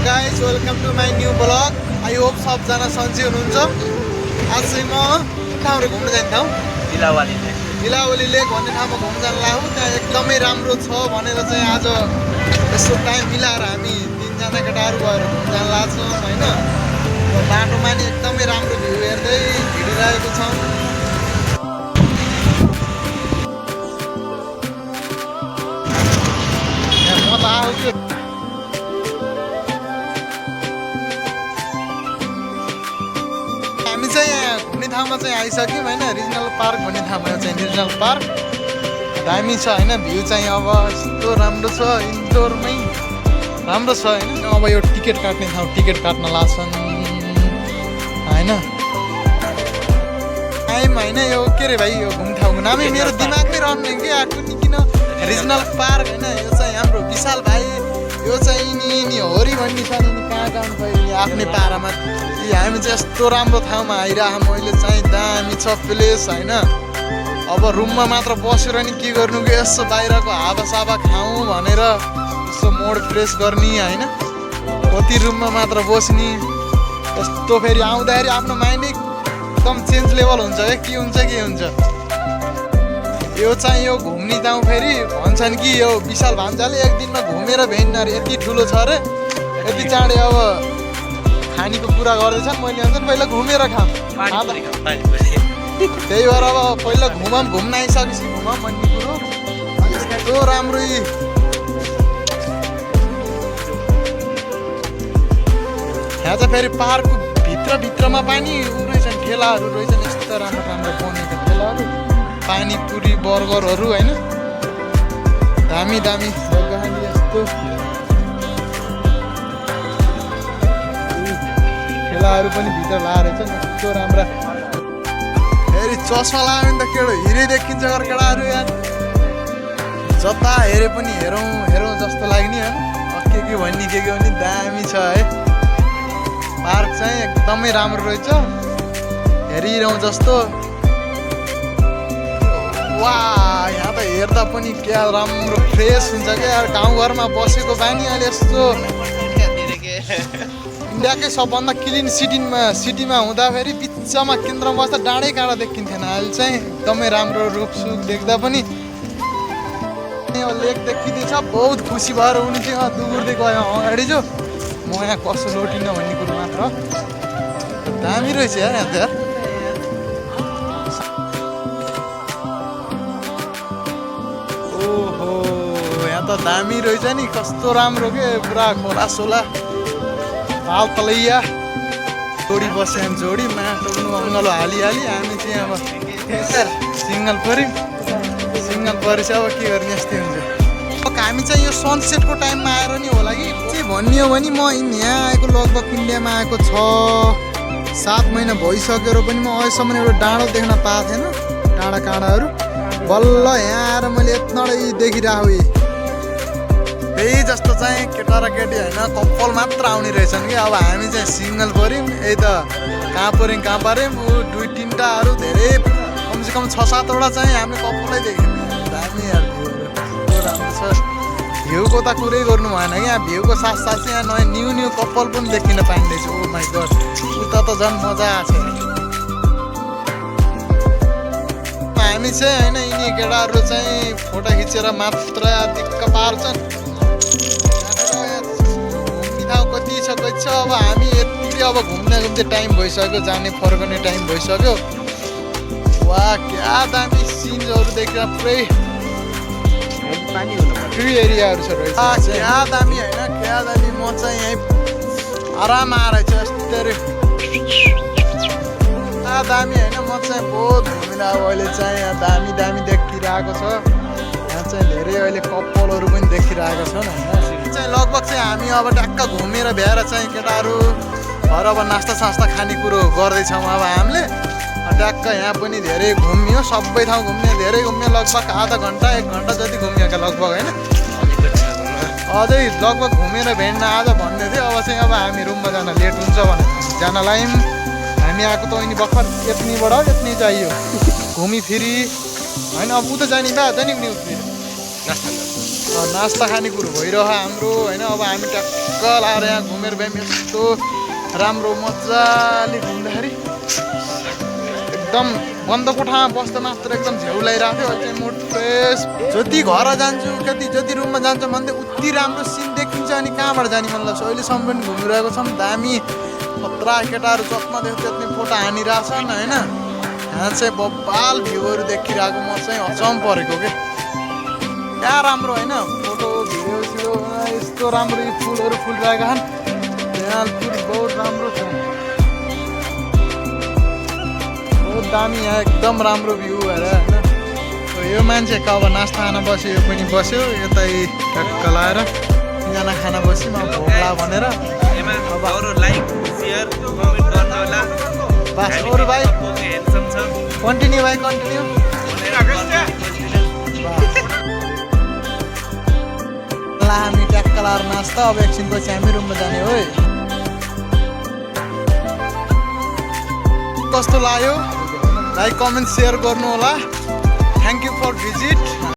guys, welcome to my new vlog. I hope सबजना सन्चै हुनुहुन्छ। आज चाहिँ म कहाँबाट घुम्न जाने ठाउँ इलावली लेक भन्ने ठाउँमा घुम्न जान लाग्यो। त्यहाँ एकदमै राम्रो छ भनेर चाहिँ आज यसो टाइम मिलाएर हामी तीनजना केटाहरू भएर घुम्न जान लाग्छौँ हैन। बाटोमा नि एकदमै राम्रो भ्यू हेर्दै हिँडिरहेको छौँ। म त आउँछु। हामी चाहिँ यहाँ घुम्ने ठाउँमा चाहिँ आइसक्यौँ होइन। रिजनल पार्क भन्ने ठाउँमा चाहिँ रिजनल पार्क दामी छ होइन। भ्यू चाहिँ अब यस्तो राम्रो छ, इन्डोरमै राम्रो छ होइन। अब यो टिकट काट्ने ठाउँ, टिकट काट्न लाग्छन् होइन। टाइम होइन यो के अरे भाइ, यो घुम्ने ठाउँको नामै मेरो दिमागमै रहने कि आएको नि किन। रिजनल पार्क होइन, यो चाहिँ हाम्रो विशाल भाइ, यो चाहिँ नि होरी भन्ने छ नि कहाँ जानु पऱ्यो आफ्नै पारामा। हामी चाहिँ यस्तो राम्रो ठाउँमा आइरहेको मैले चाहिँ दामी छ प्लेस होइन। अब रुममा मात्र बसेर नि के गर्नु कि यसो बाहिरको हावासावा खाउँ भनेर यसो मोड फ्रेस गर्ने होइन। कति रुममा मात्र बस्ने यस्तो फेरि आउँदाखेरि आफ्नो माइन्ड एकदम चेन्ज लेभल हुन्छ क्या। के हुन्छ के हुन्छ यो चाहिँ यो घुम्ने ठाउँ फेरि भन्छन् कि यो विशाल भान्जाले एक दिनमा घुमेर भेट्न अरे, यति ठुलो छ अरे। यति चाँडै अब खानेको कुरा गर्दैछन्। मैले भन्छ पहिला घुमेर खाऊँ, त्यही भएर अब पहिला घुम्न आइसकेपछि घुमाऊँ भन्ने कुरो। यस्तो राम्रो यहाँ चाहिँ फेरि पार्कको भित्रमा पनि ऊ रहेछन्, ठेलाहरू रहेछन् यस्तो राम्रो राम्रो बनेको ठेलाहरू, पानीपुरी बर्गरहरू होइन। दामी दामी जग्गा यस्तो ठेलाहरू पनि भित्र लाएर रहेछन् यस्तो राम्रा। फेरि चस्मा लगायो भने त केटो हिरै देखिन्छ केटाहरू यार। जता हेरे पनि हेरौँ हेरौँ जस्तो लाग्ने होइन। के भन्ने के भन्ने दामी छ है। पार्क चाहिँ एकदमै राम्रो रहेछ, हेरिरहँ जस्तो। वा यहाँ त हेर्दा पनि क्या राम्रो फ्रेस हुन्छ क्या यार। गाउँघरमा बसेको बानी अहिले यस्तो इन्डियाकै सबभन्दा क्लिन सिटीमा हुँदाखेरि बिचमा केन्द्रमा बस्दा डाँडै काँडा देखिन्थेन। अहिले चाहिँ एकदमै राम्रो रुखसुख देख्दा पनि लेक देखिँदैछ। बहुत खुसी भएर हुने थियो दुगुर्दै गयो अगाडि जो म यहाँ कसो लोटिनँ भन्ने कुरो मात्र। दामी रहेछ यार यहाँ त यार। ओहो यहाँ त दामी रहेछ नि, कस्तो राम्रो के पुरा खोला सोला ताल तलैया जोडी बस्यो जोडी माटो अङ्गलो हालिहाली। हामी चाहिँ अब सिङ्गल परेछ अब के गर्ने यस्तै हुन्छ। हामी चाहिँ यो सनसेटको टाइममा आएर नि होला कि चाहिँ भन्ने हो भने म यहाँ आएको लगभग इन्डियामा आएको 6-7 महिना भइसकेर पनि म अहिलेसम्म एउटा डाँडो देख्न पाएको थिएन। डाँडा काँडाहरू बल्ल यहाँ आएर मैले यत्नडै देखिरहेको। त्यही जस्तो चाहिँ केटा र केटी होइन कपाल मात्र आउने रहेछन् कि। अब हामी चाहिँ सिङ्गल पऱ्यौँ यही त कहाँ पऱ्यौँ ऊ 2-3टाहरू धेरै कमसेकम 6-7वटा चाहिँ हामीले कपालै देख्यौँ। दामी यार भ्यूहरू राम्रो छ। भ्यूको त कुरै गर्नु भएन कि यहाँ भ्यूको साथसाथ चाहिँ यहाँ नयाँ न्यू कपाल पनि देखिन पाइँदैछ। ओ माई गड उता त झन् मजा आएको छ। हामी चाहिँ होइन यिनी केटाहरू चाहिँ फोटो खिचेर मात्र दिक्क पार्छन्। ठाउँ कति छ कति छ। अब हामी यति अब घुम्ने टाइम भइसक्यो, जाने फर्कने टाइम भइसक्यो। वा क्या दामी सिन्सहरू देखेर पुरै फ्री एरियाहरू छ रहेछ। क्या दामी होइन क्या दामी। म चाहिँ यहीँ आराम आएर छ यस्तो दामी होइन। म चाहिँ बहुत घुमिरहेको अहिले चाहिँ यहाँ दामी देखिरहेको छ। यहाँ चाहिँ धेरै अहिले कपालहरू पनि देखिरहेको छन् होइन। चाहिँ लगभग चाहिँ हामी अब ट्याक्क घुमेर भ्याएर चाहिँ केटाहरू घर अब नास्ता सास्ता खाने कुरो गर्दैछौँ। अब हामीले ट्याक्क यहाँ पनि धेरै घुम्यो, सबै ठाउँ घुम्यो, धेरै घुम्यो। लगभग आधा घन्टा 1 घन्टा जति घुम्यो क्या लगभग होइन। अझै लगभग घुमेर भेट्न आज भन्दै थियो। अब चाहिँ अब हामी रुममा जान लेट हुन्छ भनेर जान लाग्यौँ। हामी आएको त यिनी भर्खर यत्नीबाट यत्नी चाहियो घुमी फिरी होइन। अब उता जाने भए जाने नि नास्ता खाने कुरो भइरह हाम्रो होइन। अब हामी ट्याक्क लाएर यहाँ घुमेर गयौँ। यस्तो राम्रो मजाले घुम्दाखेरि एकदम बन्द कोठामा बस्दा मात्र एकदम झ्याउ लगाइरहेको थियो। अहिले चाहिँ मुड फ्रेस। जति घर जान्छु जति रुममा जान्छु भन्दै उति राम्रो सिन देखिन्छ। अनि कहाँबाट जाने मन लाग्छ। अहिलेसम्म पनि घुमिरहेको छौँ। दामी खतरा केटाहरू चकमा देख्छ त्यति फोटो हानिरहेछन् होइन। यहाँ चाहिँ बब्बाल भ्यूहरू देखिरहेको म चाहिँ हचाउँ परेको के। क्या राम्रो होइन। फोटो भिडियो यस्तो राम्रो फुलहरू फुलिरहेका छन्। यहाँ फुल बहुत राम्रो छ। बहुत दामी यहाँ एकदम राम्रो भ्यू भएर होइन। यो मान्छे अब नास्ता खान बस्यो। यो पनि बस्यो यतै टक्क लाएर एकजना खाना बस्यो म भोग्ला भनेर। अब अरू लाइक शेयर कमेन्ट गर्नु होला। बस अरू भाइ ह्यान्डसम छ कन्टिन्यू भाइ कन्टिन्यू। ला हामी ट्याक्क लाएर नास्ता। अब एकछिनपछि हामी रुममा जाने हो। कस्तो लाग्यो लाइक कमेन्ट सेयर गर्नु होला। Thank you for visit.